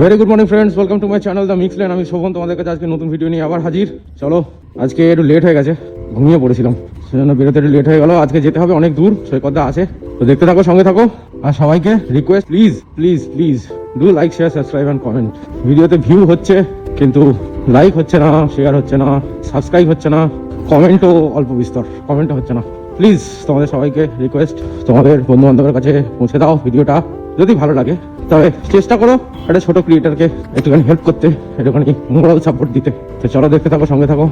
Very good morning friends, welcome to my channel the mix lane. আমি শোভন তোমাদের কাছে আজকে নতুন ভিডিও নিয়ে আবার হাজির। চলো, আজকে একটু লেট হয়ে গেছে, ঘুমিয়ে পড়েছিলাম, সেজন্য বেরোতে একটু লেট হয়ে গেল। আজকে যেতে হবে অনেক দূর, সৈকতদা আছে, তো দেখতে থাকো, সঙ্গে থাকো। আর সবাইকে request, please please please do like, share, subscribe and comment. ভিডিওতে ভিউ হচ্ছে কিন্তু লাইক হচ্ছে না, শেয়ার হচ্ছে না, সাবস্ক্রাইব হচ্ছে না, কমেন্টও অল্প বিস্তর, কমেন্টও হচ্ছে না। প্লিজ তোমাদের সবাইকে রিকোয়েস্ট, তোমাদের বন্ধু বান্ধবের কাছে পৌঁছে দাও ভিডিওটা, যদি ভালো লাগে তবে চেষ্টা করো একটা ছোট ক্রিয়েটারকে একটুখানি হেল্প করতে, একটুখানি মোরাল সাপোর্ট দিতে। তো চলো, দেখতে থাকো, সঙ্গে থাকো।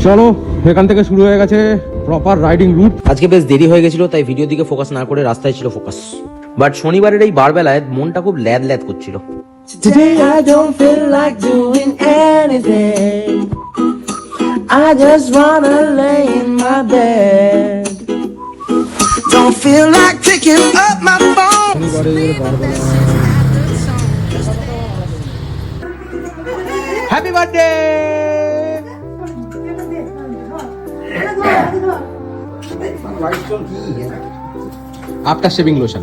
চলো, এখান থেকে শুরু হয়ে গেছে প্রপার রাইডিং রুট। আজকে বেশ দেরি হয়ে গেছিল, তাই ভিডিও দিকে ফোকাস না করে রাস্তায় ছিল ফোকাস। বাট শনিবারের এই বারবেলায় মনটা খুব ল্যাদ ল্যাদ করছিল। Today I don't feel like doing anything. I just wanna lay in my bed. Don't feel like picking up my phone. Happy birthday. After shaving lotion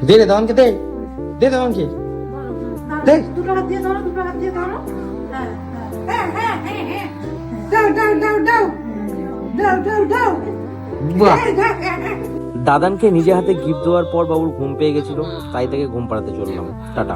দে রে দাওয়ানকে, দে দে দাওয়ানকে, দে। দুটো হাত দিয়ে ধরো, দুটো হাত দিয়ে ধরো। হ্যাঁ হ্যাঁ হ্যাঁ হ্যাঁ হ্যাঁ। দাও দাও দাও দাও দাও দাও দাও। বাহ। দাদানকে নিজে হাতে গিফট দেওয়ার পর বাবুর ঘুম পেয়ে গেছিল, তাই তাকে ঘুম পাড়াতে চললাম। টাটা।